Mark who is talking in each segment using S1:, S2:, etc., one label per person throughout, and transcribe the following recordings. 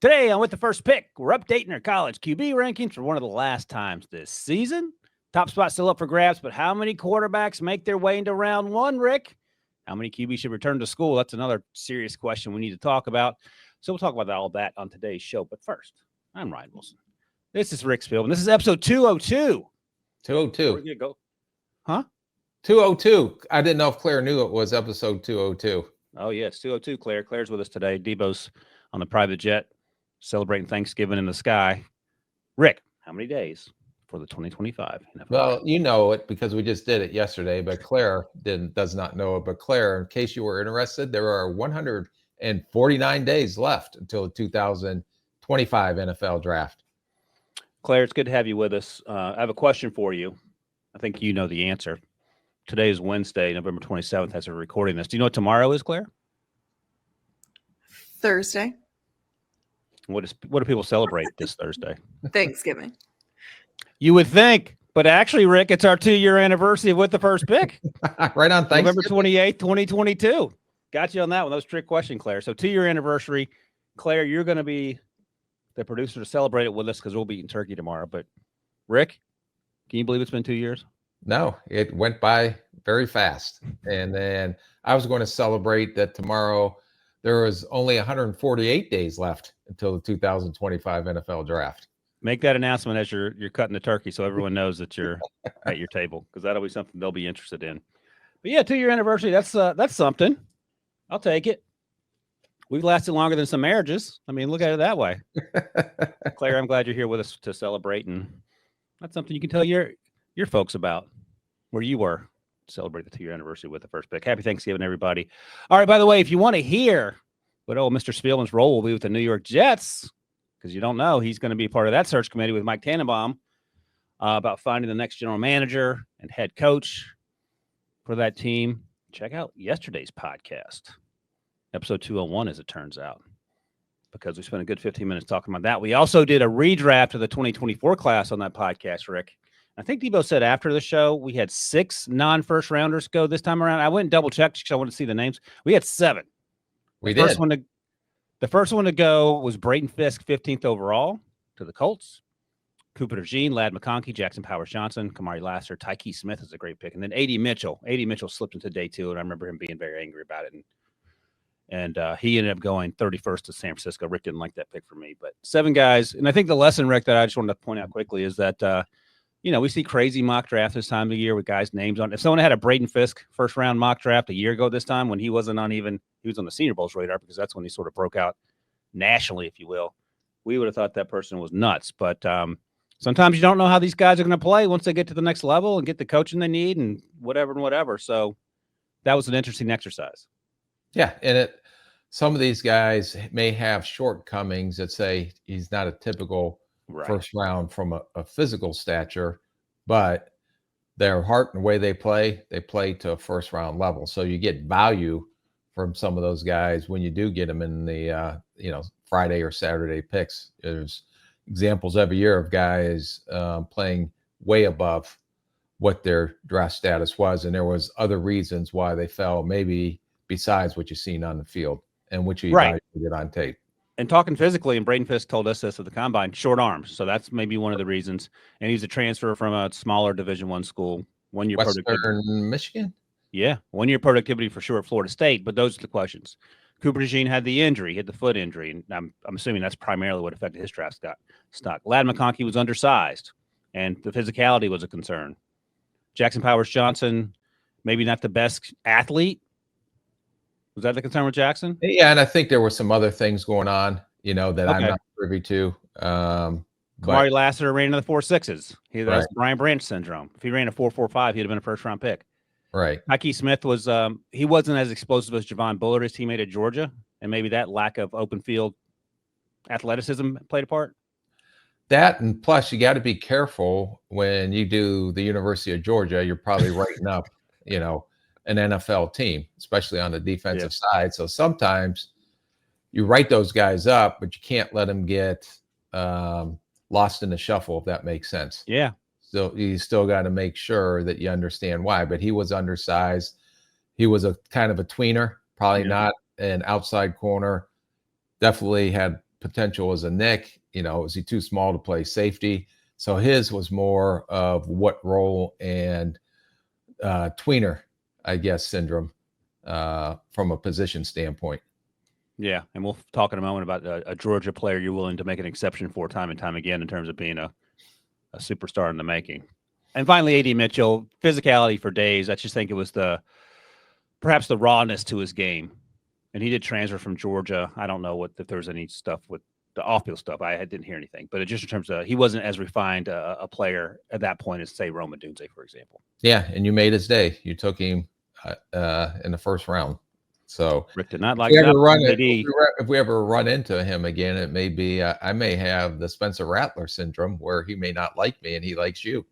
S1: Today on With the First Pick, we're updating our college QB rankings for one of the last times this season. Top spot still up for grabs, but how many quarterbacks make their way into round one, Rick? How many QBs should return to school? That's another serious question we need to talk about. So we'll talk about all that on today's show. But first, I'm Ryan Wilson. This is Rick Spielman. This is episode 202.
S2: 202.
S1: Where did it go? Huh?
S2: 202. I didn't know if Claire knew it was episode 202.
S1: Oh, yeah, it's 202, Claire. Claire's with us today. Debo's on the private jet, celebrating Thanksgiving in the sky. Rick, how many days for the 2025 NFL?
S2: Well, you know it because we just did it yesterday, but Claire does not know it. But Claire, in case you were interested, there are 149 days left until the 2025 NFL draft.
S1: Claire, it's good to have you with us. I have a question for you. I think you know the answer. Today is Wednesday, November 27th, as we're recording this. Do you know what tomorrow is, Claire?
S3: Thursday.
S1: What do people celebrate this Thursday?
S3: Thanksgiving.
S1: You would think, but actually, Rick, it's our 2-year anniversary of With the First Pick.
S2: Right on Thanksgiving.
S1: November 28th, 2022. Got you on that one. That was a trick question, Claire. So 2-year anniversary. Claire, you're going to be the producer to celebrate it with us because we'll be eating turkey tomorrow. But Rick, can you believe it's been 2 years?
S2: No, it went by very fast. And then I was going to celebrate that tomorrow. There was only 148 days left until the 2025 NFL draft.
S1: Make that announcement as you're cutting the turkey so everyone knows that you're at your table, because that'll be something they'll be interested in. But yeah, 2-year anniversary, that's something. I'll take it. We've lasted longer than some marriages. I mean, look at it that way. Claire, I'm glad you're here with us to celebrate, and that's something you can tell your folks about where you were to celebrate the 2-year anniversary with the First Pick. Happy Thanksgiving, everybody. All right, by the way, if you want to hear what Mr. Spielman's role will be with the New York Jets, because you don't know, he's going to be part of that search committee with Mike Tannenbaum about finding the next general manager and head coach for that team. Check out yesterday's podcast, episode 201, as it turns out, because we spent a good 15 minutes talking about that. We also did a redraft of the 2024 class on that podcast, Rick. I think Debo said after the show, we had 6 non-first rounders go this time around. I went and double-checked because I wanted to see the names. We had 7.
S2: We did.
S1: The first one to go was Brayton Fisk, 15th overall to the Colts. Cooper DeJean, Ladd McConkey, Jackson Powers-Johnson, Kamari Lassiter, Tyke Smith is a great pick. And then A.D. Mitchell. A.D. Mitchell slipped into day 2, and I remember him being very angry about it. And he ended up going 31st to San Francisco. Rick didn't like that pick for me. But 7 guys. And I think the lesson, Rick, that I just wanted to point out quickly is that, we see crazy mock drafts this time of the year with guys' names on. If someone had a Brayton Fisk first-round mock draft a year ago this time when he wasn't on he was on the Senior Bowl's radar because that's when he sort of broke out nationally, if you will, we would have thought that person was nuts. But sometimes you don't know how these guys are going to play once they get to the next level and get the coaching they need and whatever. So that was an interesting exercise.
S2: Yeah, and some of these guys may have shortcomings that say he's not a typical first round from a physical stature, but their heart and the way they play to a first round level. So you get value from some of those guys when you do get them in the Friday or Saturday picks. There's examples every year of guys playing way above what their draft status was, and there was other reasons why they fell, maybe besides what you've seen on the field and what you evaluated on tape.
S1: And talking physically, and Brayton Fisk told us this at the Combine, short arms. So that's maybe one of the reasons. And he's a transfer from a smaller Division I school. 1 year
S2: Western Michigan?
S1: Yeah, 1 year productivity for sure at Florida State. But those are the questions. Cooper DeJean had the injury, had the foot injury. And I'm assuming that's primarily what affected his draft stock. Ladd McConkey was undersized, and the physicality was a concern. Jackson Powers-Johnson, maybe not the best athlete. Was that the concern with Jackson?
S2: Yeah, and I think there were some other things going on, that I'm not privy to.
S1: Kamari Lassiter ran into the 4.6s. That's Brian Branch syndrome. If he ran a 4.45, he'd have been a first-round pick.
S2: Right.
S1: Tyke Smith was he wasn't as explosive as Javon Bullard, his teammate at Georgia, and maybe that lack of open field athleticism played a part.
S2: That, and plus you got to be careful when you do the University of Georgia. You're probably writing up, an NFL team, especially on the defensive side. So sometimes you write those guys up, but you can't let them get lost in the shuffle, if that makes sense.
S1: Yeah.
S2: So you still got to make sure that you understand why. But he was undersized. He was a kind of a tweener, probably not an outside corner. Definitely had potential as a Nick. Is he too small to play safety? So his was more of what role and tweener, I guess, syndrome from a position standpoint.
S1: Yeah, and we'll talk in a moment about a Georgia player you're willing to make an exception for time and time again in terms of being a superstar in the making. And finally, A.D. Mitchell, physicality for days. I just think it was perhaps the rawness to his game. And he did transfer from Georgia. I don't know if there's any stuff with the off-field stuff. I didn't hear anything. But just in terms of he wasn't as refined a player at that point as, say, Rome Odunze, for example.
S2: Yeah, and you made his day. You took him in the first round. So
S1: Rick did not like
S2: if we ever run into him again, it may be I may have the Spencer Rattler syndrome where he may not like me and he likes you.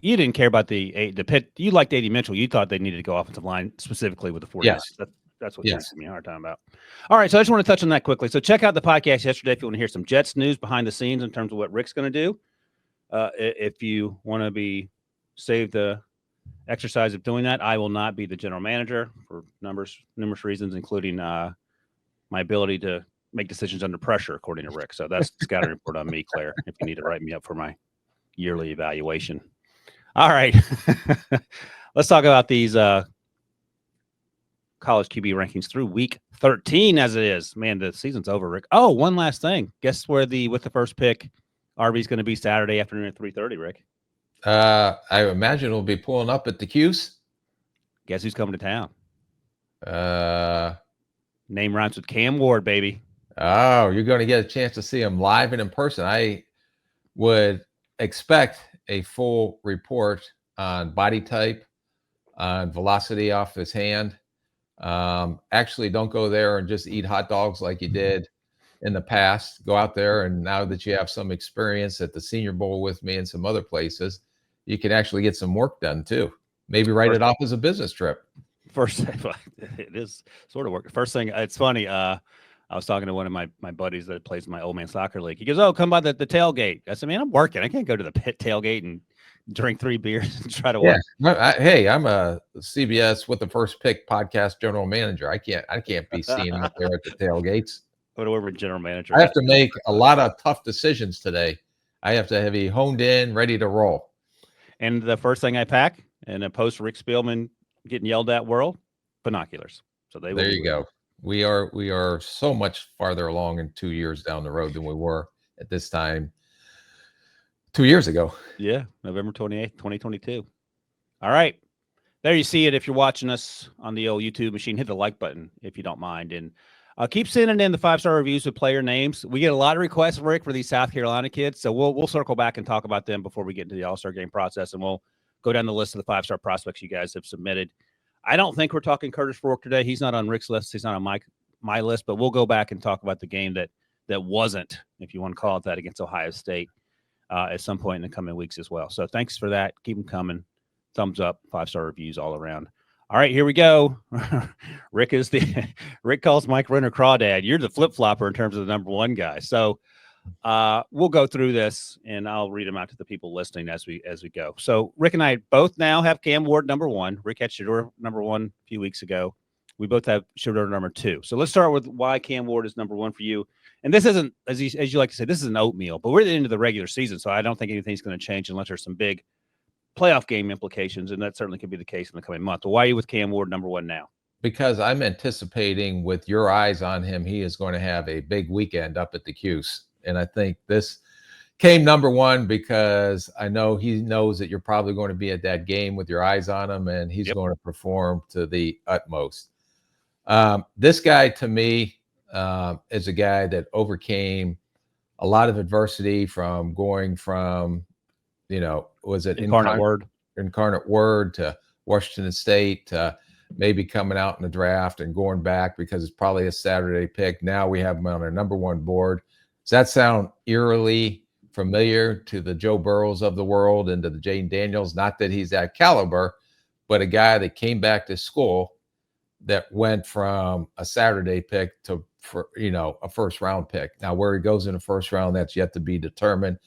S1: You didn't care about the pit. You liked A.D. Mitchell. You thought they needed to go offensive line specifically with the 49ers.
S2: Yes.
S1: That's what gives me a hard time about. All right, so I just want to touch on that quickly. So check out the podcast yesterday if you want to hear some Jets news behind the scenes in terms of what Rick's going to do. If you want to save the exercise of doing that, I will not be the general manager for numerous reasons, including my ability to make decisions under pressure, according to Rick. So that's the scouting report on me, Claire, if you need to write me up for my yearly evaluation. All right. Let's talk about these college QB rankings through week 13 as it is. Man, the season's over, Rick. Oh, one last thing. Guess where with the first pick, RV's going to be Saturday afternoon at 3:30, Rick?
S2: I imagine it'll be pulling up at the Q's.
S1: Guess who's coming to town? Name rhymes with Cam Ward, baby.
S2: Oh, you're going to get a chance to see him live and in person. I would expect a full report on body type, on velocity off his hand. Actually, don't go there and just eat hot dogs like you did in the past. Go out there, and now that you have some experience at the Senior Bowl with me and some other places, you can actually get some work done too. Maybe write it off as a business trip.
S1: First, it is sort of work. First thing, it's funny. I was talking to one of my buddies that plays in my old man soccer league. He goes, "Oh, come by the tailgate." I said, "Man, I'm working. I can't go to the pit tailgate and drink 3 beers and try to work."
S2: Hey, I'm a CBS with the first pick podcast general manager. I can't be seen out there at the tailgates.
S1: Whatever general manager.
S2: I have to make a lot of tough decisions today. I have to be honed in, ready to roll.
S1: And the first thing I pack in a post Rick Spielman getting yelled at world, binoculars. So there
S2: you go. We are so much farther along in 2 years down the road than we were at this time 2 years ago.
S1: Yeah, November 28th, 2022. All right. There you see it. If you're watching us on the old YouTube machine, hit the like button if you don't mind. And keep sending in the 5-star reviews with player names. We get a lot of requests, Rick, for these South Carolina kids. So we'll circle back and talk about them before we get into the All-Star game process. And we'll go down the list of the 5-star prospects you guys have submitted. I don't think we're talking Curtis Rourke today. He's not on Rick's list. He's not on my list, but we'll go back and talk about the game that wasn't, if you want to call it that, against Ohio State at some point in the coming weeks as well. So thanks for that. Keep them coming. Thumbs up, 5-star reviews all around. All right, here we go. Rick calls Mike Renner crawdad. You're the flip-flopper in terms of the number one guy. So we'll go through this, and I'll read them out to the people listening as we go. So Rick and I both now have Cam Ward number 1. Rick had Shedeur number 1 a few weeks ago. We both have Shedeur number 2. So let's start with why Cam Ward is number 1 for you. And this isn't, as you like to say, this is an oatmeal, but we're at the end of the regular season, so I don't think anything's going to change unless there's some big playoff game implications, and that certainly could be the case in the coming month. But why are you with Cam Ward number 1 now?
S2: Because I'm anticipating, with your eyes on him, he is going to have a big weekend up at the Q's. And I think this came number 1 because I know he knows that you're probably going to be at that game with your eyes on him, and he's going to perform to the utmost. This guy, to me, is a guy that overcame a lot of adversity from going from, was it Incarnate Word to Washington State to maybe coming out in the draft and going back because it's probably a Saturday pick. Now we have him on our number 1 board. Does that sound eerily familiar to the Joe Burrows of the world and to the Jaden Daniels? Not that he's that caliber, but a guy that came back to school that went from a Saturday pick to a first round pick. Now, where he goes in the first round, that's yet to be determined.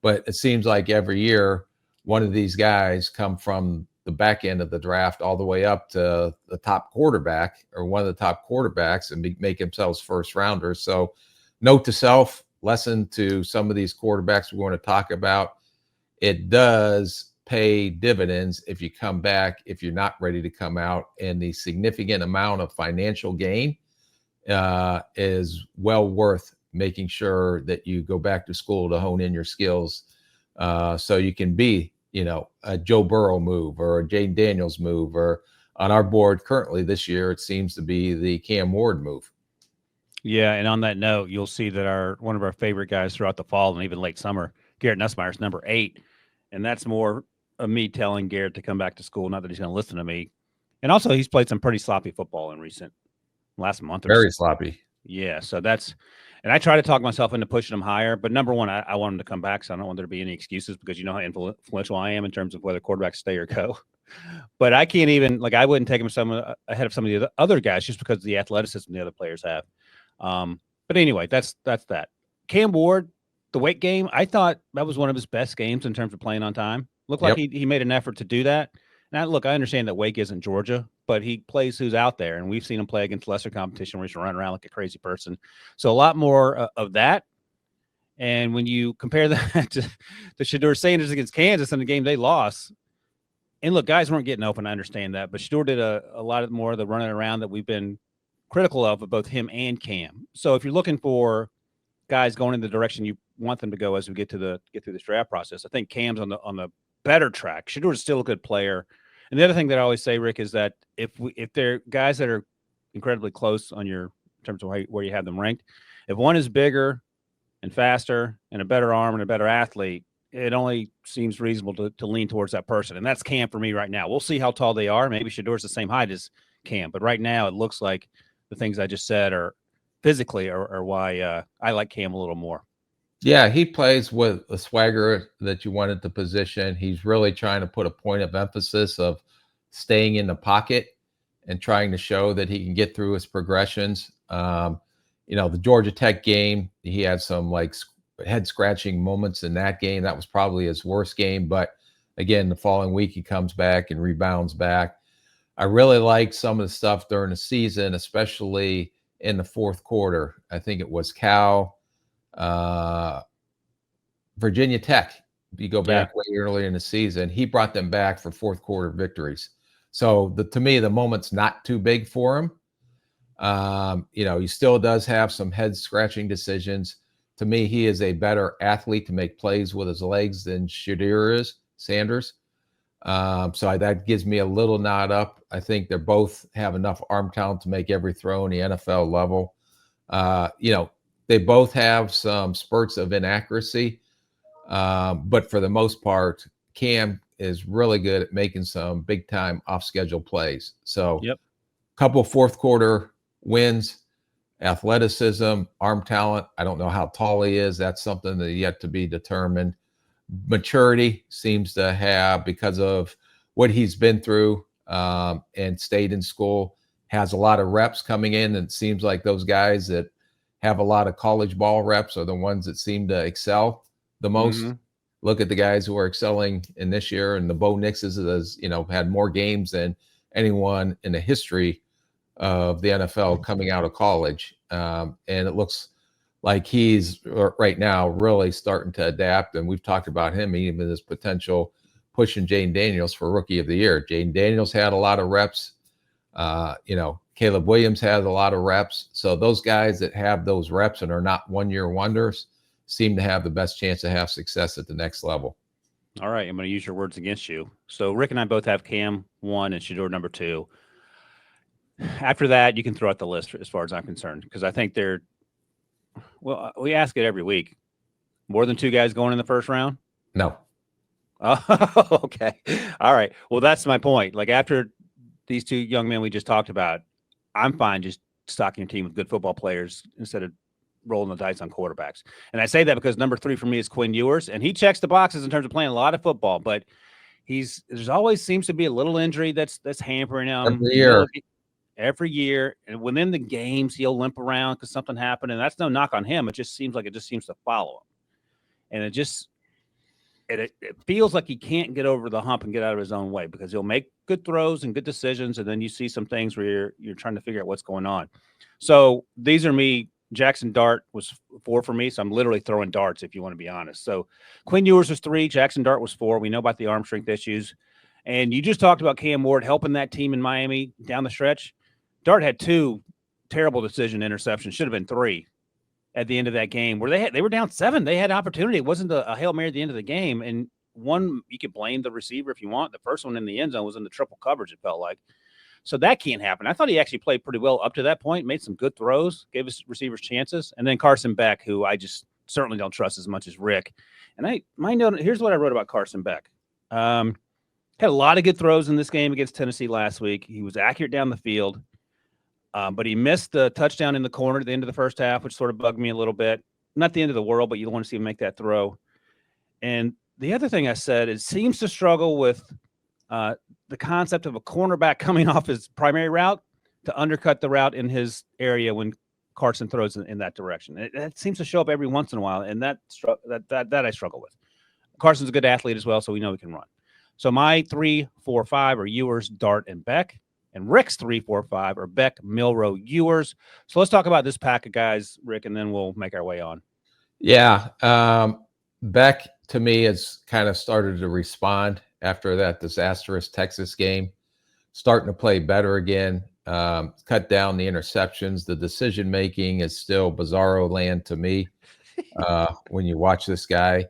S2: But it seems like every year, one of these guys come from the back end of the draft all the way up to the top quarterback or one of the top quarterbacks and make themselves first rounders. So note to self, lesson to some of these quarterbacks we're going to talk about. It does pay dividends if you come back, if you're not ready to come out, and the significant amount of financial gain is well worth making sure that you go back to school to hone in your skills, so you can be, a Joe Burrow move or a Jaden Daniels move, or on our board currently this year, it seems to be the Cam Ward move.
S1: Yeah, and on that note, you'll see that one of our favorite guys throughout the fall and even late summer, Garrett Nussmeier, is number 8, and that's more of me telling Garrett to come back to school. Not that he's going to listen to me, and also he's played some pretty sloppy football in last month or
S2: Very
S1: so.
S2: sloppy.
S1: Yeah, so and I try to talk myself into pushing him higher. But number one, I want him to come back, so I don't want there to be any excuses, because you know how influential I am in terms of whether quarterbacks stay or go. But I can't even, I wouldn't take him ahead of some of the other guys just because of the athleticism the other players have. But anyway, that's that. Cam Ward, the weight game, I thought that was one of his best games in terms of playing on time. Looked like he made an effort to do that. Now, look, I understand that Wake isn't Georgia, but he plays who's out there, and we've seen him play against lesser competition where he's running around like a crazy person. So a lot more of that. And when you compare that to Shedeur Sanders against Kansas in the game they lost, and look, guys weren't getting open, I understand that, but Shedeur did a lot more of the running around that we've been critical of both him and Cam. So if you're looking for guys going in the direction you want them to go as we get through this draft process, I think Cam's on the better track. Shedeur is still a good player. And the other thing that I always say, Rick, is that if they're guys that are incredibly close on in terms of where you have them ranked, if one is bigger and faster and a better arm and a better athlete, it only seems reasonable to lean towards that person. And that's Cam for me right now. We'll see how tall they are. Maybe Shedeur's the same height as Cam, but right now it looks like the things I just said are physically are why I like Cam a little more.
S2: Yeah, he plays with a swagger that you wanted to position. He's really trying to put a point of emphasis of staying in the pocket and trying to show that he can get through his progressions. The Georgia Tech game, he had some head scratching moments in that game. That was probably his worst game. But again, the following week, he comes back and rebounds back. I really like some of the stuff during the season, especially in the fourth quarter. I think it was Virginia Tech. You go back way earlier in the season, he brought them back for fourth quarter victories. So to me, the moment's not too big for him. He still does have some head scratching decisions. To me, he is a better athlete to make plays with his legs than Shedeur Sanders. So that gives me a little nod up. I think they both have enough arm talent to make every throw in the NFL level. They both have some spurts of inaccuracy. But for the most part, Cam is really good at making some big time off schedule plays. So couple fourth quarter wins, athleticism, arm talent. I don't know how tall he is. That's something that yet to be determined. Maturity seems to have, because of what he's been through and stayed in school, has a lot of reps coming in. And it seems like those guys that have a lot of college ball reps are the ones that seem to excel the most. Mm-hmm. Look at the guys who are excelling in this year, and the Bo Nixes has, had more games than anyone in the history of the NFL coming out of college. And it looks like he's right now really starting to adapt. And we've talked about him, even his potential pushing Jaden Daniels for Rookie of the Year. Jaden Daniels had a lot of reps. Caleb Williams has a lot of reps. So those guys that have those reps and are not one-year wonders seem to have the best chance to have success at the next level.
S1: All right, I'm going to use your words against you. So Rick and I both have Cam 1 and Shedeur number 2. After that, you can throw out the list as far as I'm concerned, because I think we ask it every week. More than 2 guys going in the first round?
S2: No.
S1: Oh, okay. All right. Well, that's my point. After these 2 young men we just talked about, I'm fine just stocking your team with good football players instead of rolling the dice on quarterbacks. And I say that because number 3 for me is Quinn Ewers, and he checks the boxes in terms of playing a lot of football, but there's always seems to be a little injury that's hampering him every year. And within the games, he'll limp around because something happened, and that's no knock on him. It just seems to follow him. And it feels like he can't get over the hump and get out of his own way, because he'll make good throws and good decisions, and then you see some things where you're trying to figure out what's going on. So these are me Jackson Dart was 4 for me, so I'm literally throwing darts if you want to be honest. So Quinn Ewers was 3, Jackson Dart was 4. We know about the arm strength issues. And you just talked about Cam Ward helping that team in Miami down the stretch. Dart had 2 terrible decision interceptions, should have been 3 at the end of that game where they were down 7. They had opportunity. It wasn't a Hail Mary at the end of the game. And one, you could blame the receiver if you want. The first one in the end zone was in the triple coverage, it felt like. So that can't happen. I thought he actually played pretty well up to that point, made some good throws, gave his receivers chances. And then Carson Beck, who I just certainly don't trust as much as Rick. And my note, here's what I wrote about Carson Beck. Had a lot of good throws in this game against Tennessee last week. He was accurate down the field, but he missed the touchdown in the corner at the end of the first half, which sort of bugged me a little bit. Not the end of the world, but you don't want to see him make that throw. And the other thing I said, it seems to struggle with the concept of a cornerback coming off his primary route to undercut the route in his area when Carson throws in that direction. It seems to show up every once in a while, and that I struggle with. Carson's a good athlete as well, so we know he can run. So my 3, 4, 5 are Ewers, Dart, and Beck. And Rick's 3, 4, 5 are Beck, Milroe, Ewers. So let's talk about this pack of guys, Rick, and then we'll make our way on.
S2: Yeah. Beck, to me, has kind of started to respond after that disastrous Texas game, starting to play better again, cut down the interceptions. The decision-making is still bizarro land to me when you watch this guy.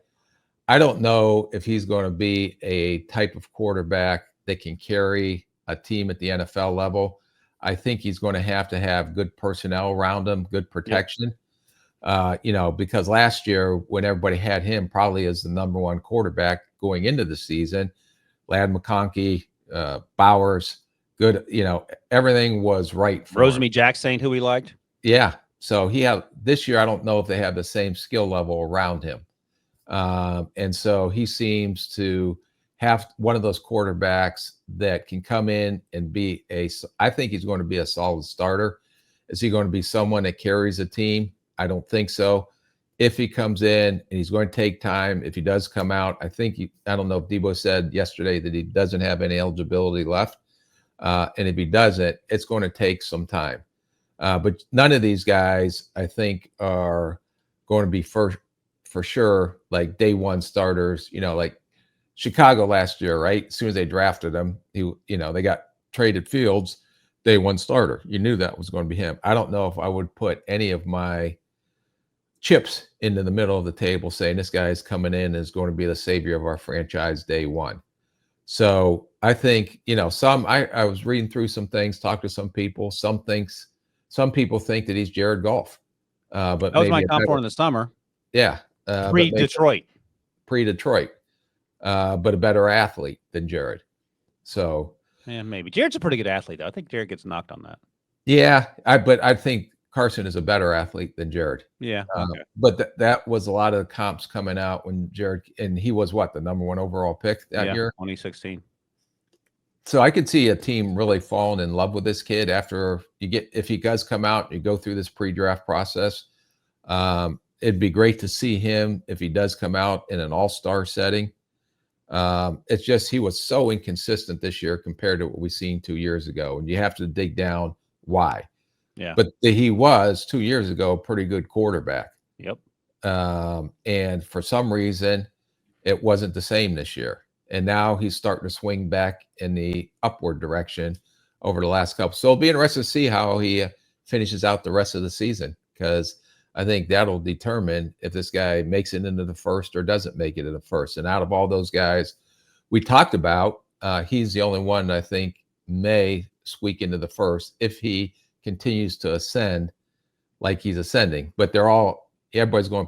S2: I don't know if he's going to be a type of quarterback that can carry a team at the NFL level. I think he's going to have good personnel around him, good protection. Yep. Because last year when everybody had him probably as the number 1 quarterback going into the season, Ladd McConkey, Bowers, good, everything was right for
S1: Rosemy Jackson, who he liked.
S2: Yeah. So this year, I don't know if they have the same skill level around him. And so he seems to have one of those quarterbacks that can come in and I think he's going to be a solid starter. Is he going to be someone that carries a team? I don't think so. If he comes in and he's going to take time, if he does come out, I don't know if Debo said yesterday that he doesn't have any eligibility left. And if he doesn't, it's going to take some time. But none of these guys, I think, are going to be for sure, like day 1 starters, like Chicago last year, right? As soon as they drafted him, they got traded Fields, day 1 starter. You knew that was going to be him. I don't know if I would put any of my chips into the middle of the table saying this guy is coming in and is going to be the savior of our franchise day 1. So I think, I was reading through some things, talked to some people. Some people think that he's Jared Goff. But
S1: that was my comp for in the summer.
S2: Yeah.
S1: Pre-Detroit.
S2: But a better athlete than Jared. So
S1: yeah, maybe Jared's a pretty good athlete, though. I think Jared gets knocked on that.
S2: Yeah, but I think Carson is a better athlete than Jared.
S1: Yeah. Okay.
S2: But that was a lot of the comps coming out when Jared, and he was the number 1 overall pick that year,
S1: 2016.
S2: So I could see a team really falling in love with this kid if he does come out and you go through this pre-draft process. It'd be great to see him if he does come out in an all-star setting. It's just he was so inconsistent this year compared to what we've seen 2 years ago, and you have to dig down why.
S1: Yeah.
S2: But he was 2 years ago a pretty good quarterback.
S1: Yep.
S2: And for some reason, it wasn't the same this year. And now he's starting to swing back in the upward direction over the last couple. So it'll be interesting to see how he finishes out the rest of the season, because I think that'll determine if this guy makes it into the first or doesn't make it into the first. And out of all those guys we talked about, he's the only one I think may squeak into the first if he continues to ascend like he's ascending. But everybody's going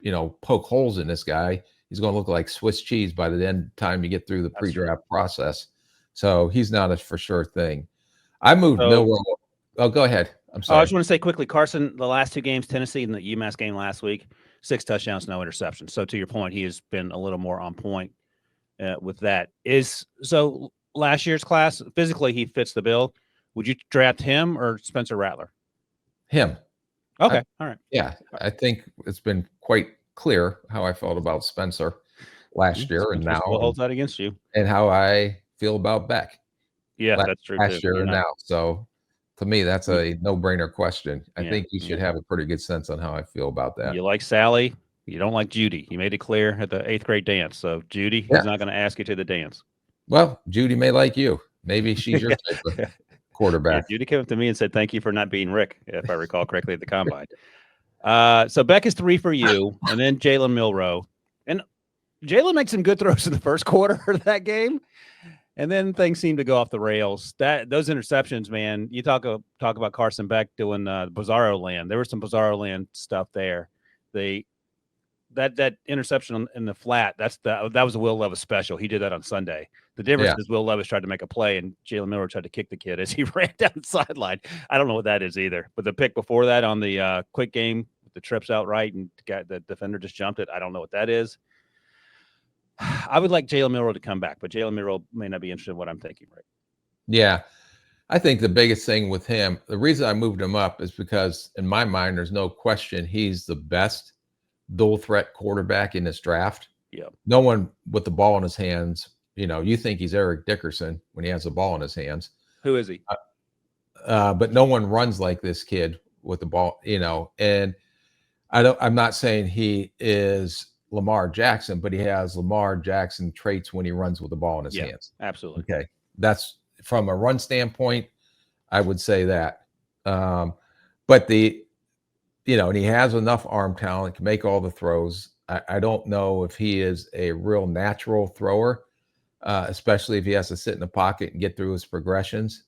S2: to poke holes in this guy. He's going to look like Swiss cheese by the time you get through the pre-draft process. So he's not a for sure thing. I moved Milroe. Oh, go ahead. I'm sorry.
S1: I just want to say quickly, Carson, the last 2 games, Tennessee and the UMass game last week, 6 touchdowns, no interceptions. So to your point, he has been a little more on point with that. So last year's class, physically he fits the bill. Would you draft him or Spencer Rattler?
S2: Him.
S1: Okay. All right.
S2: Yeah. I think it's been quite clear how I felt about Spencer last year and now.
S1: We'll hold that against you.
S2: And how I feel about Beck.
S1: Yeah, that's true.
S2: Last year and now. So To me, that's a no-brainer question. I
S1: Yeah,
S2: think you should have a pretty good sense on how I feel about that.
S1: You like Sally. You don't like Judy. You made it clear at the 8th grade dance. So Judy, he's not going to ask you to the dance.
S2: Well, Judy may like you. Maybe she's your type of quarterback.
S1: Yeah, Judy came up to me and said, "Thank you for not being Rick," if I recall correctly at the combine. So Beck is 3 for you, and then Jalen Milroe. And Jalen makes some good throws in the first quarter of that game, and then things seem to go off the rails. Those interceptions, man. You talk about Carson Beck doing Bizarro Land. There was some Bizarro Land stuff there. That interception in the flat, that was a Will Levis special. He did that on Sunday. The difference is Will Levis tried to make a play, and Jalen Miller tried to kick the kid as he ran down the sideline. I don't know what that is either. But the pick before that on the quick game, the trips out right, and the defender just jumped it. I don't know what that is. I would like Jalen Milroe to come back, but Jalen Milroe may not be interested in what I'm thinking, right?
S2: Yeah. I think the biggest thing with him, the reason I moved him up is because in my mind, there's no question he's the best dual threat quarterback in this draft.
S1: Yeah.
S2: No one with the ball in his hands, you think he's Eric Dickerson when he has the ball in his hands.
S1: Who is he?
S2: But no one runs like this kid with the ball, and I'm not saying he is Lamar Jackson, but he has Lamar Jackson traits when he runs with the ball in his hands.
S1: Absolutely.
S2: Okay. That's from a run standpoint, I would say that. But and he has enough arm talent to make all the throws. I don't know if he is a real natural thrower, especially if he has to sit in the pocket and get through his progressions.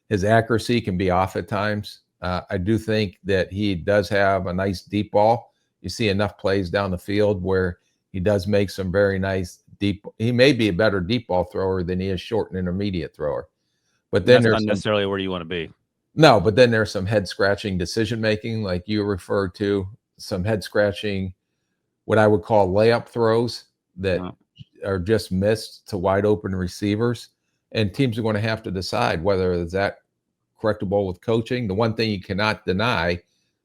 S2: His accuracy can be off at times. I do think that he does have a nice deep ball. You see enough plays down the field where he does make some very nice deep. He may be a better deep ball thrower than he is short and intermediate thrower. But then
S1: that's not necessarily where you want to be.
S2: No, but then there's some head scratching decision making, like you referred to, some head scratching, what I would call layup throws that are just missed to wide open receivers. And teams are going to have to decide whether is that correctable with coaching. The one thing you cannot deny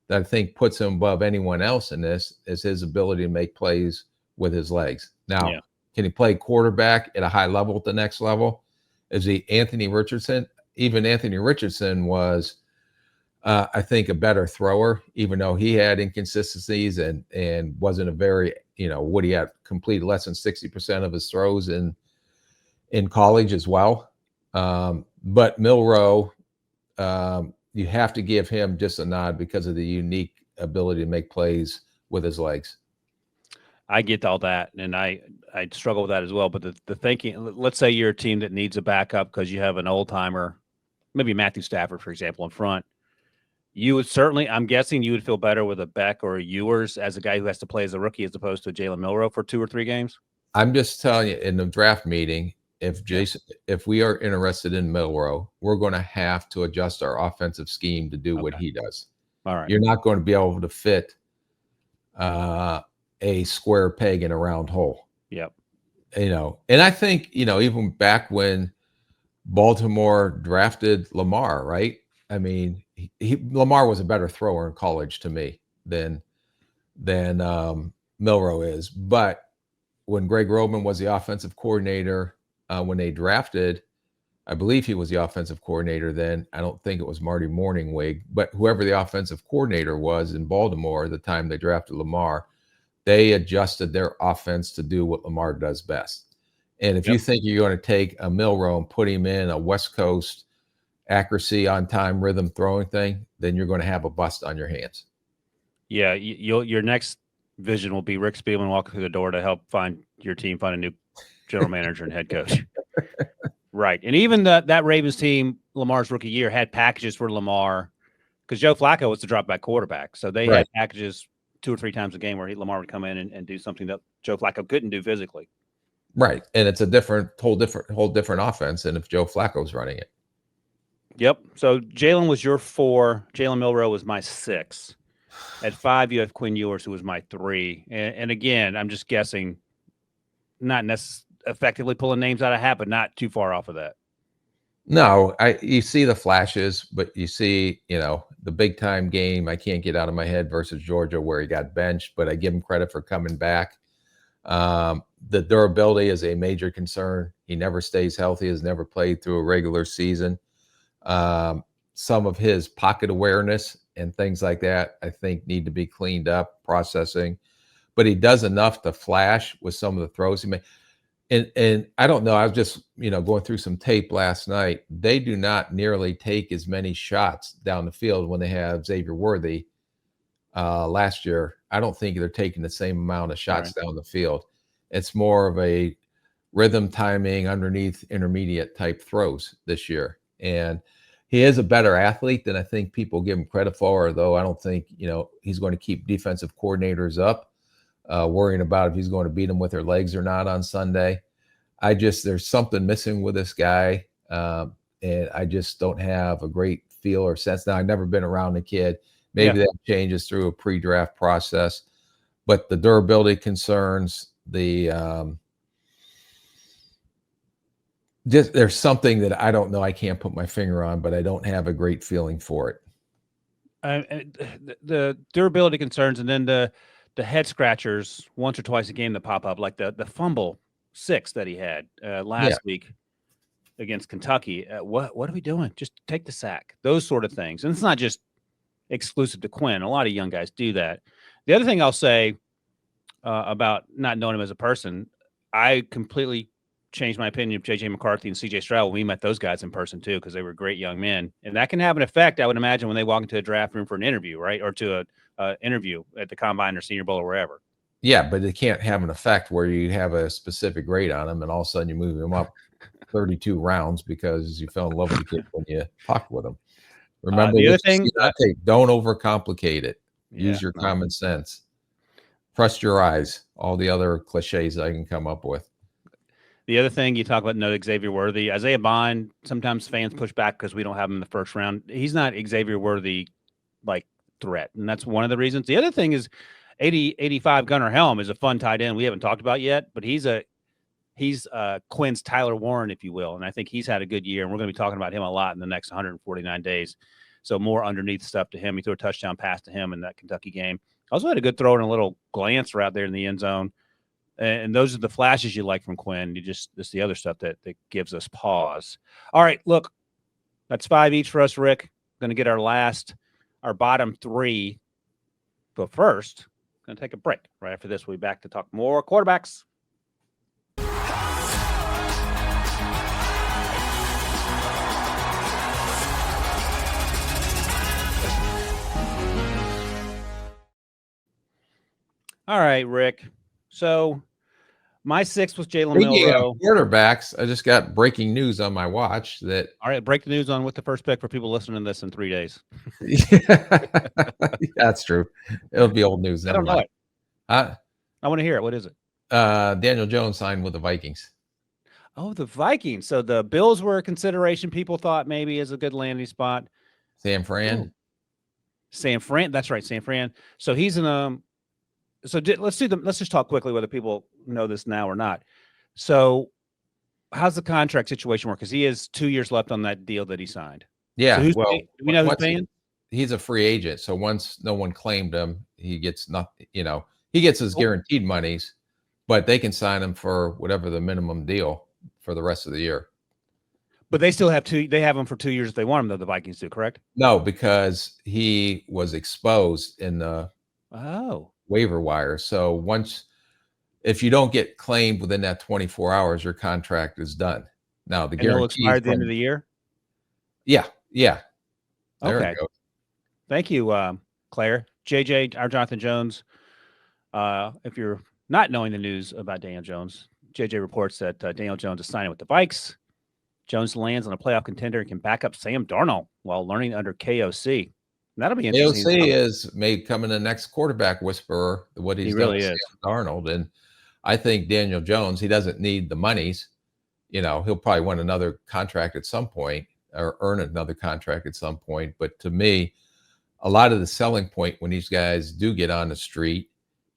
S2: that I think puts him above anyone else in this is his ability to make plays with his legs. Now, can he play quarterback at a high level at the next level? Is he Anthony Richardson? Even Anthony Richardson was, I think, a better thrower, even though he had inconsistencies and wasn't a very, would he have completed less than 60% of his throws in college as well. But Milroe, you have to give him just a nod because of the unique ability to make plays with his legs.
S1: I get all that, and I struggle with that as well. But the thinking, let's say you're a team that needs a backup because you have an old timer, maybe Matthew Stafford, for example, in front. You would certainly, I'm guessing, you would feel better with a Beck or a Ewers as a guy who has to play as a rookie as opposed to Jalen Milroe for 2 or 3 games.
S2: I'm just telling you, in the draft meeting, if we are interested in Milroe, we're going to have to adjust our offensive scheme to do what he does.
S1: All right.
S2: You're not going to be able to fit a square peg in a round hole.
S1: Yep.
S2: And I think, even back when Baltimore drafted Lamar, right? I mean, Lamar was a better thrower in college to me than Milroe is. But when Greg Roman was the offensive coordinator, when they drafted, I believe he was the offensive coordinator then. I don't think it was Marty Morningwig, but whoever the offensive coordinator was in Baltimore at the time they drafted Lamar, they adjusted their offense to do what Lamar does best. And if you think you're going to take a Milroe and put him in a West Coast accuracy, on time, rhythm throwing thing, then you're going to have a bust on your hands.
S1: Yeah, your next vision will be Rick Spielman walking through the door to help your team find a new general manager and head coach. Right. And even that Ravens team, Lamar's rookie year, had packages for Lamar because Joe Flacco was the drop back quarterback. So they had packages 2 or 3 times a game where Lamar would come in and do something that Joe Flacco couldn't do physically.
S2: Right. And it's a whole different offense than if Joe Flacco's running it.
S1: Yep. So Jalen was your 4. Jalen Milroe was my 6. At 5, you have Quinn Ewers, who was my 3. And again, I'm just guessing, not effectively pulling names out of hat, but not too far off of that.
S2: No, you see the flashes, but you see, the big time game, I can't get out of my head, versus Georgia, where he got benched, but I give him credit for coming back. The durability is a major concern. He never stays healthy, has never played through a regular season. some of his pocket awareness and things like that, I think, need to be cleaned up, processing. But he does enough to flash with some of the throws he made. And I don't know, I was just, going through some tape last night. They do not nearly take as many shots down the field when they have Xavier Worthy last year. I don't think they're taking the same amount of shots down the field. It's more of a rhythm, timing, underneath, intermediate type throws this year. And he is a better athlete than I think people give him credit for, though I don't think, he's going to keep defensive coordinators up, worrying about if he's going to beat them with their legs or not on Sunday. There's something missing with this guy. And I just don't have a great feel or sense. Now, I've never been around the kid. Maybe that changes through a pre-draft process, but the durability concerns, there's something that I don't know. I can't put my finger on, but I don't have a great feeling for it.
S1: The durability concerns, and then the head scratchers once or twice a game that pop up, like the fumble 6 that he had last week against Kentucky. What are we doing? Just take the sack. Those sort of things. And it's not just exclusive to Quinn. A lot of young guys do that. The other thing I'll say about not knowing him as a person, I completely changed my opinion of J.J. McCarthy and C.J. Stroud when we met those guys in person too, because they were great young men, and that can have an effect, I would imagine, when they walk into a draft room for an interview, right, or to a interview at the Combine or Senior Bowl or wherever.
S2: Yeah, but it can't have an effect where you have a specific grade on them, and all of a sudden you move them up 32 rounds because you fell in love with the kid when you talked with them. Remember,
S1: the other thing,
S2: don't overcomplicate it. Use your common sense. Trust your eyes. All the other cliches I can come up with.
S1: The other thing, you talk about Xavier Worthy. Isaiah Bond, sometimes fans push back because we don't have him in the first round. He's not Xavier Worthy like threat, and that's one of the reasons. The other thing is 85 Gunnar Helm is a fun tight end we haven't talked about yet, but he's Quinn's Tyler Warren, if you will, and I think he's had a good year, and we're going to be talking about him a lot in the next 149 days. So more underneath stuff to him. He threw a touchdown pass to him in that Kentucky game. Also had a good throw and a little glance right there in the end zone. And those are the flashes you like from Quinn. It's the other stuff that gives us pause. All right, look, that's 5 each for us, Rick. Going to get our bottom 3. But first, going to take a break. Right after this, we'll be back to talk more quarterbacks. All right, Rick. So my 6 was Jalen Milroe.
S2: Quarterbacks, I just got breaking news on my watch that.
S1: All right, break the news on with the first pick for people listening to this in 3 days.
S2: That's true. It'll be old news.
S1: I don't know it. I want to hear it. What is it?
S2: Daniel Jones signed with the Vikings.
S1: Oh, the Vikings. So the Bills were a consideration. People thought maybe is a good landing spot.
S2: San Fran.
S1: That's right, San Fran. So he's in let's just talk quickly whether people know this now or not. So how's the contract situation work? Because he has 2 years left on that deal that he signed.
S2: Yeah.
S1: So do we know who's paying?
S2: He's a free agent. So once no one claimed him, he gets nothing, he gets his guaranteed monies, but they can sign him for whatever the minimum deal for the rest of the year.
S1: But they still have they have him for 2 years if they want him, though, the Vikings do, correct?
S2: No, because he was exposed in the waiver wire. So if you don't get claimed within that 24 hours, your contract is done. Now the guarantee
S1: expire at the end of the year.
S2: Yeah.
S1: There it goes. Thank you, Claire. JJ, our Jonathan Jones. If you're not knowing the news about Daniel Jones, JJ reports that Daniel Jones is signing with the Vikes. Jones lands on a playoff contender and can back up Sam Darnold while learning under KOC. That'll be interesting.
S2: KOC is may come in the next quarterback whisperer. What he really is, Sam Darnold, and I think Daniel Jones. He doesn't need the monies. He'll probably win another contract at some point or earn another contract at some point. But to me, a lot of the selling point when these guys do get on the street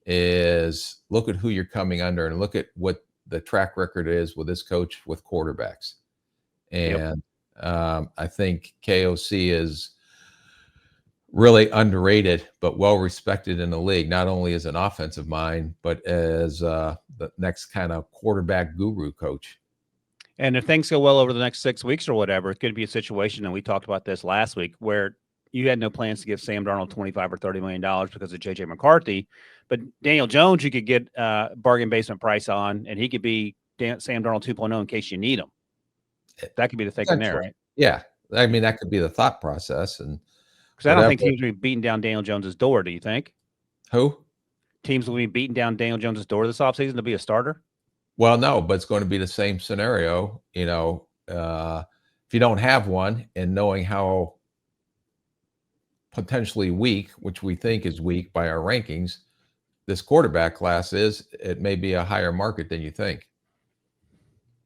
S2: is look at who you're coming under and look at what the track record is with this coach with quarterbacks. And I think KOC is really underrated, but well respected in the league, not only as an offensive mind, but as the next kind of quarterback guru coach.
S1: And if things go well over the next 6 weeks or whatever, it could be a situation, and we talked about this last week, where you had no plans to give Sam Darnold $25 or $30 million because of J.J. McCarthy. But Daniel Jones, you could get bargain basement price on, and he could be Sam Darnold 2.0 in case you need him. That could be the thinking there, right?
S2: Yeah. I mean, that could be the thought process. And
S1: because I don't think teams will be beating down Daniel Jones's door. Do you think?
S2: Who?
S1: Teams will be beating down Daniel Jones's door this offseason to be a starter?
S2: Well, no, but it's going to be the same scenario. If you don't have one, and knowing how potentially weak, which we think is weak by our rankings, this quarterback class is, it may be a higher market than you think.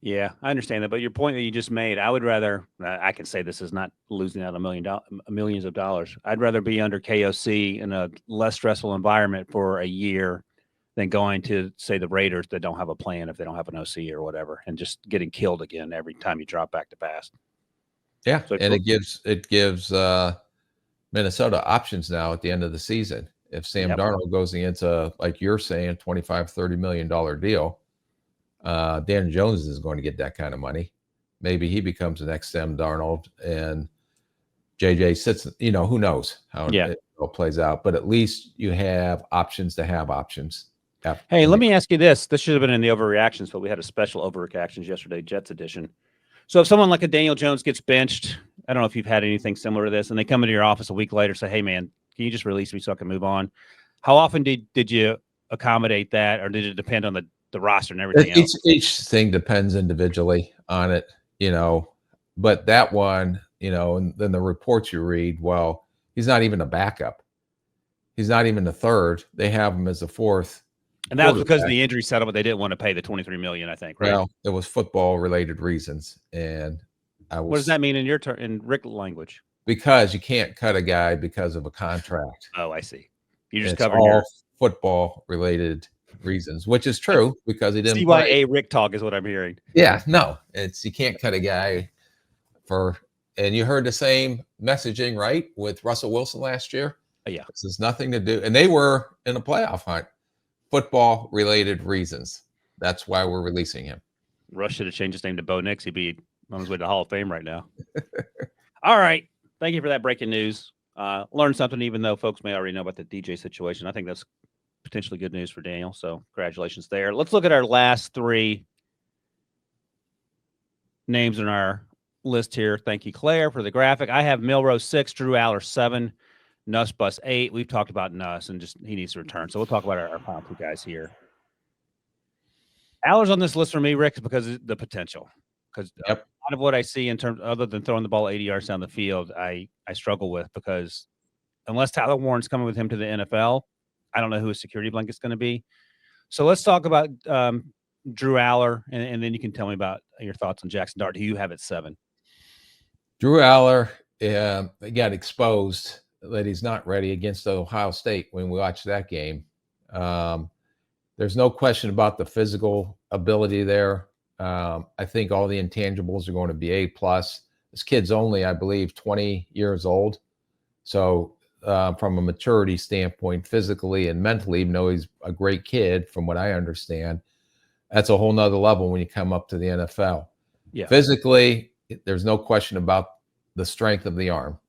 S1: Yeah, I understand that. But your point that you just made, I would rather, I can say this is not losing out millions of dollars. I'd rather be under KOC in a less stressful environment for a year than going to, say, the Raiders that don't have a plan if they don't have an OC or whatever, and just getting killed again every time you drop back to pass.
S2: Yeah, so and it gives Minnesota options now at the end of the season. If Sam Darnold goes into, like you're saying, $25-30 million deal, Dan Jones is going to get that kind of money. Maybe he becomes the next Sam Darnold, and JJ sits. Who knows how it all plays out? But at least you have options to have options.
S1: Hey, let me ask you this. This should have been in the overreactions, but we had a special overreactions yesterday, Jets edition. So if someone like a Daniel Jones gets benched, I don't know if you've had anything similar to this, and they come into your office a week later and say, hey, man, can you just release me so I can move on? How often did you accommodate that, or did it depend on the roster and everything else?
S2: Each thing depends individually on it, but that one, and then the reports you read, well, he's not even a backup. He's not even the third. They have him as the fourth.
S1: And that was because of the injury settlement. They didn't want to pay the $23 million, I think, right?
S2: Well, it was football related reasons. And
S1: what does that mean in in Rick language?
S2: Because you can't cut a guy because of a contract.
S1: Oh, I see. You just covered all
S2: football related reasons, which is true because he didn't
S1: CYA Rick talk is what I'm hearing.
S2: Yeah, no, you can't cut a guy and you heard the same messaging, right, with Russell Wilson last year?
S1: Yeah.
S2: This has nothing to do, and they were in a playoff hunt. Football related reasons. That's why we're releasing him.
S1: Russ should have changed his name to Bo Nix. He'd be on his way to the Hall of Fame right now. All right. Thank you for that breaking news. Learned something, even though folks may already know about the DJ situation. I think that's potentially good news for Daniel. So congratulations there. Let's look at our last three names in our list here. Thank you, Claire, for the graphic. I have Milrose 6, Drew Allar 7, Nuss Bus 8. We've talked about Nuss and just he needs to return. So we'll talk about our final two guys here. Allar's on this list for me, Rick, because of the potential. Because a lot of what I see in terms, other than throwing the ball 80 yards down the field, I struggle with, because unless Tyler Warren's coming with him to the NFL, I don't know who his security blanket's going to be. So let's talk about Drew Allar, and then you can tell me about your thoughts on Jackson Dart, who you have at 7.
S2: Drew Allar got exposed that he's not ready against Ohio State when we watched that game. There's no question about the physical ability there. I think all the intangibles are going to be A+. This kid's only, I believe, 20 years old. So from a maturity standpoint, physically and mentally, even though he's a great kid, from what I understand, that's a whole nother level when you come up to the NFL.
S1: Yeah.
S2: Physically, there's no question about the strength of the arm.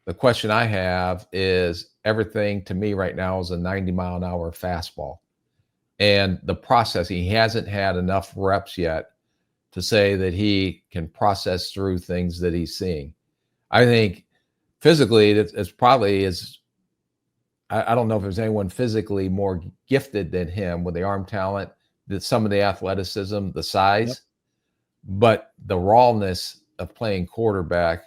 S2: The question I have is, everything to me right now is a 90-mile-an-hour fastball. And the process, he hasn't had enough reps yet to say that he can process through things that he's seeing. I think physically, it's probably I don't know if there's anyone physically more gifted than him with the arm talent, some of the athleticism, the size, but the rawness of playing quarterback.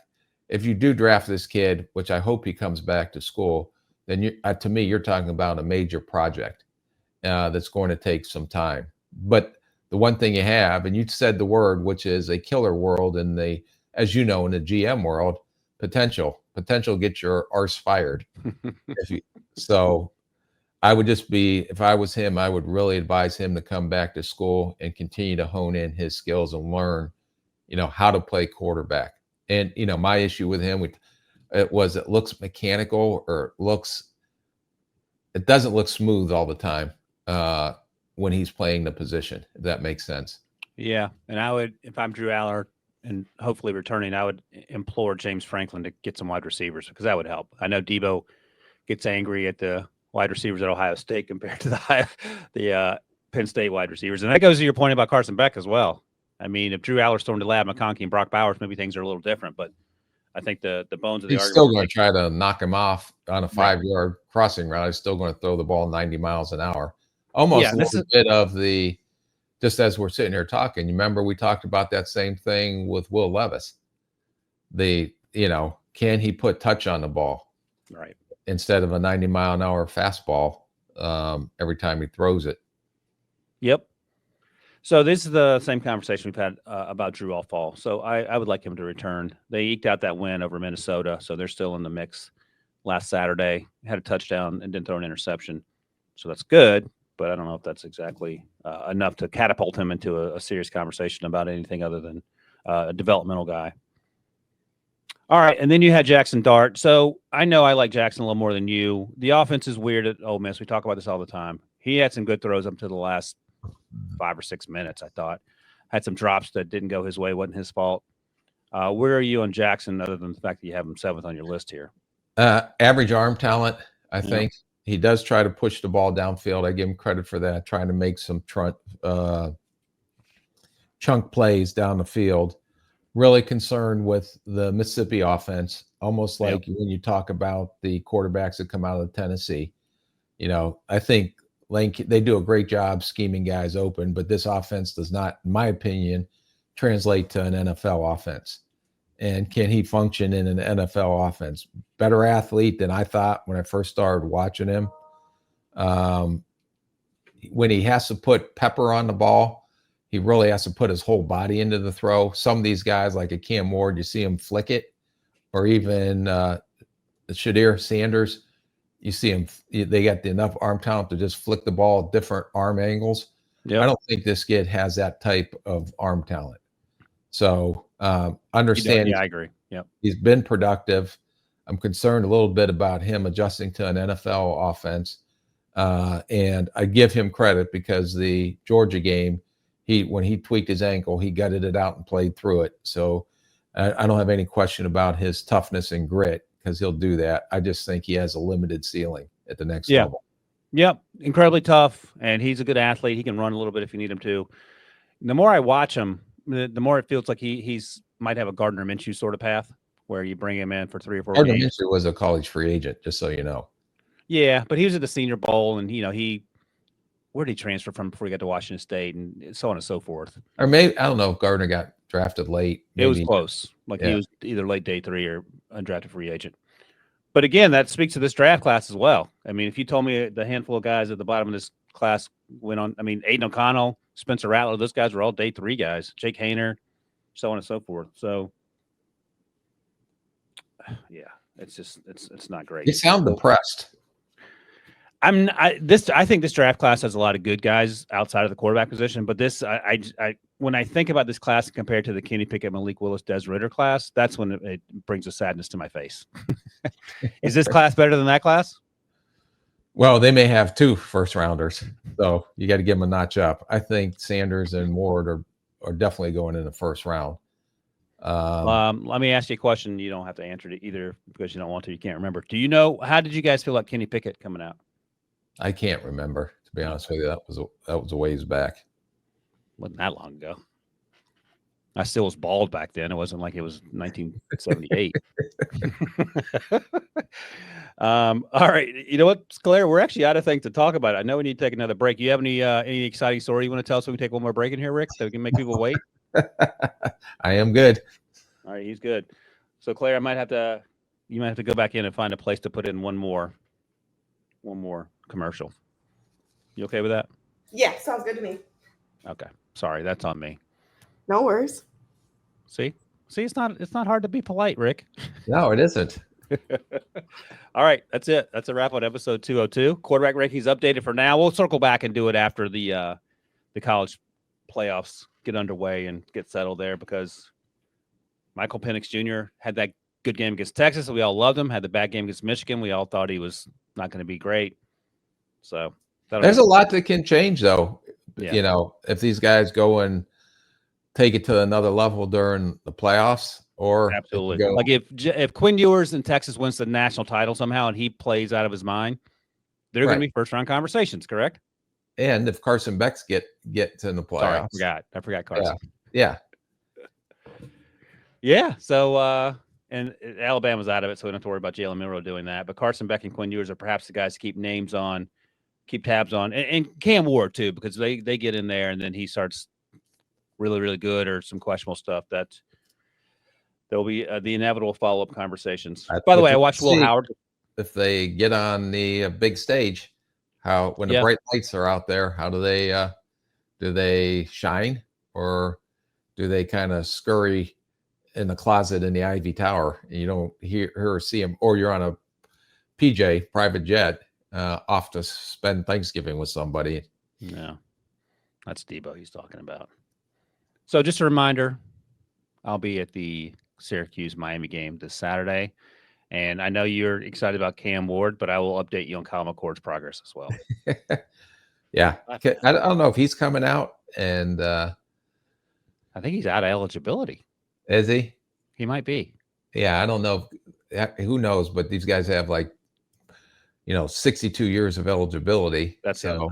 S2: If you do draft this kid, which I hope he comes back to school, then to me, you're talking about a major project that's going to take some time. But the one thing you have, and you said the word, which is a killer world in as you know, in the GM world, potential gets your arse fired. So I would just if I was him, I would really advise him to come back to school and continue to hone in his skills and learn, how to play quarterback. And, my issue with him, it looks mechanical, or it doesn't look smooth all the time when he's playing the position, if that makes sense.
S1: Yeah, and I would, if I'm Drew Allar and hopefully returning, I would implore James Franklin to get some wide receivers because that would help. I know Debo gets angry at the wide receivers at Ohio State compared to the Penn State wide receivers, and that goes to your point about Carson Beck as well. I mean, if Drew Allar's throwing to Lab McConkey and Brock Bowers, maybe things are a little different, but I think the bones of the
S2: He's
S1: argument.
S2: still going to try to knock him off on a 5-yard crossing route. He's still going to throw the ball 90 miles an hour. Almost a little bit of the, just as we're sitting here talking, you remember we talked about that same thing with Will Levis. Can he put touch on the ball?
S1: Right.
S2: Instead of a 90-mile-an-hour fastball every time he throws it.
S1: Yep. So this is the same conversation we've had about Drew all fall. So I would like him to return. They eked out that win over Minnesota, so they're still in the mix. Last Saturday, had a touchdown and didn't throw an interception. So that's good, but I don't know if that's exactly enough to catapult him into a serious conversation about anything other than a developmental guy. All right, and then you had Jackson Dart. So I know I like Jackson a little more than you. The offense is weird at Ole Miss. We talk about this all the time. He had some good throws up to the last 5 or 6 minutes, I thought. Had some drops that didn't go his way. Wasn't his fault. Where are you on Jackson other than the fact that you have him 7th on your list here?
S2: Average arm talent, I think. He does try to push the ball downfield. I give him credit for that, trying to make some chunk plays down the field. Really concerned with the Mississippi offense, almost like when you talk about the quarterbacks that come out of Tennessee. I think they do a great job scheming guys open, but this offense does not, in my opinion, translate to an NFL offense. And can he function in an NFL offense? Better athlete than I thought when I first started watching him. When he has to put pepper on the ball, he really has to put his whole body into the throw. Some of these guys, like a Cam Ward, you see him flick it, or even Shedeur Sanders, you see him. They got enough arm talent to just flick the ball at different arm angles. Yep. I don't think this kid has that type of arm talent. So understand.
S1: Yeah, I agree. Yep.
S2: He's been productive. I'm concerned a little bit about him adjusting to an NFL offense. And I give him credit because the Georgia game, when he tweaked his ankle, he gutted it out and played through it. So I don't have any question about his toughness and grit because he'll do that. I just think he has a limited ceiling at the next level.
S1: Yep. Incredibly tough. And he's a good athlete. He can run a little bit if you need him to. The more I watch him, the more it feels like he's might have a Gardner Minshew sort of path where you bring him in for 3 or 4
S2: Gardner
S1: games.
S2: Minshew was a college free agent, just so you know.
S1: Yeah, but he was at the Senior Bowl, and where did he transfer from before he got to Washington State, and so on and so forth.
S2: Or maybe I don't know if Gardner got drafted late.
S1: Maybe. It was close. He was either late day 3 or undrafted free agent. But again, that speaks to this draft class as well. I mean, if you told me the handful of guys at the bottom of this class went on, Aiden O'Connell, Spencer Rattler, those guys were all day 3 guys. Jake Hayner, so on and so forth. So, yeah, it's not great.
S2: You sound depressed.
S1: I think this draft class has a lot of good guys outside of the quarterback position, but when I think about this class compared to the Kenny Pickett, Malik Willis, Des Ridder class, that's when it brings a sadness to my face. Is this class better than that class?
S2: Well, they may have 2 first-rounders, so you got to give them a notch up. I think Sanders and Ward are definitely going in the first round.
S1: Let me ask you a question. You don't have to answer it either because you don't want to. You can't remember. Do you know, how did you guys feel about Kenny Pickett coming out?
S2: I can't remember, to be honest with you. That was a ways back.
S1: Wasn't that long ago. I still was bald back then. It wasn't like it was 1978. All right. You know what, Claire? We're actually out of things to talk about. I know we need to take another break. You have any exciting story you want to tell us so we can take one more break in here, Rick, so we can make people wait?
S2: I am good.
S1: All right, he's good. So, Claire, you might have to go back in and find a place to put in one more commercial. You okay with that?
S3: Yeah, sounds good to me.
S1: Okay. Sorry, that's on me.
S3: No worries.
S1: See, it's not hard to be polite, Rick.
S2: No, it isn't.
S1: All right, that's it. That's a wrap on episode 202. Quarterback rankings updated for now. We'll circle back and do it after the college playoffs get underway and get settled there, because Michael Penix Jr. had that good game against Texas. We all loved him. Had the bad game against Michigan. We all thought he was not going to be great. So
S2: there's a lot that can change, though.
S1: Yeah.
S2: If these guys go and take it to another level during the playoffs, or
S1: Absolutely.
S2: go,
S1: Like if Quinn Ewers in Texas wins the national title somehow and he plays out of his mind, they're going to be first round conversations, correct?
S2: And if Carson Beck's get to the playoffs.
S1: Sorry, I forgot Carson.
S2: Yeah.
S1: So and Alabama's out of it, so we don't have to worry about Jalen Milroe doing that. But Carson Beck and Quinn Ewers are perhaps the guys to keep tabs on, and Cam Ward too, because they get in there and then he starts really, really good or some questionable stuff. There'll be the inevitable follow-up conversations. By the way, I watched Will Howard.
S2: If they get on the big stage, when the bright lights are out there, how do they shine, or do they kind of scurry in the closet in the Ivy Tower and you don't hear or see them, or you're on a PJ private jet off to spend Thanksgiving with somebody?
S1: No, that's Debo he's talking about. So just a reminder, I'll be at the Syracuse-Miami game this Saturday. And I know you're excited about Cam Ward, but I will update you on Kyle McCord's progress as well.
S2: Yeah. I don't know if he's coming out, and
S1: I think he's out of eligibility.
S2: Is he?
S1: He might be.
S2: Yeah, I don't know. Who knows? But these guys have 62 years of eligibility.
S1: That's
S2: so.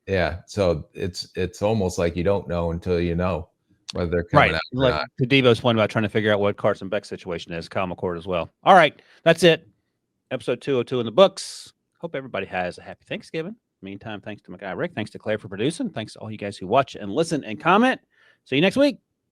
S2: Yeah, so it's almost like you don't know until you know whether they're coming out or not.
S1: To Debo's point about trying to figure out what Carson Beck's situation is, Kyle McCord as well. All right, that's it. Episode 202 in the books. Hope everybody has a happy Thanksgiving. Meantime, thanks to my guy Rick. Thanks to Claire for producing. Thanks to all you guys who watch and listen and comment. See you next week.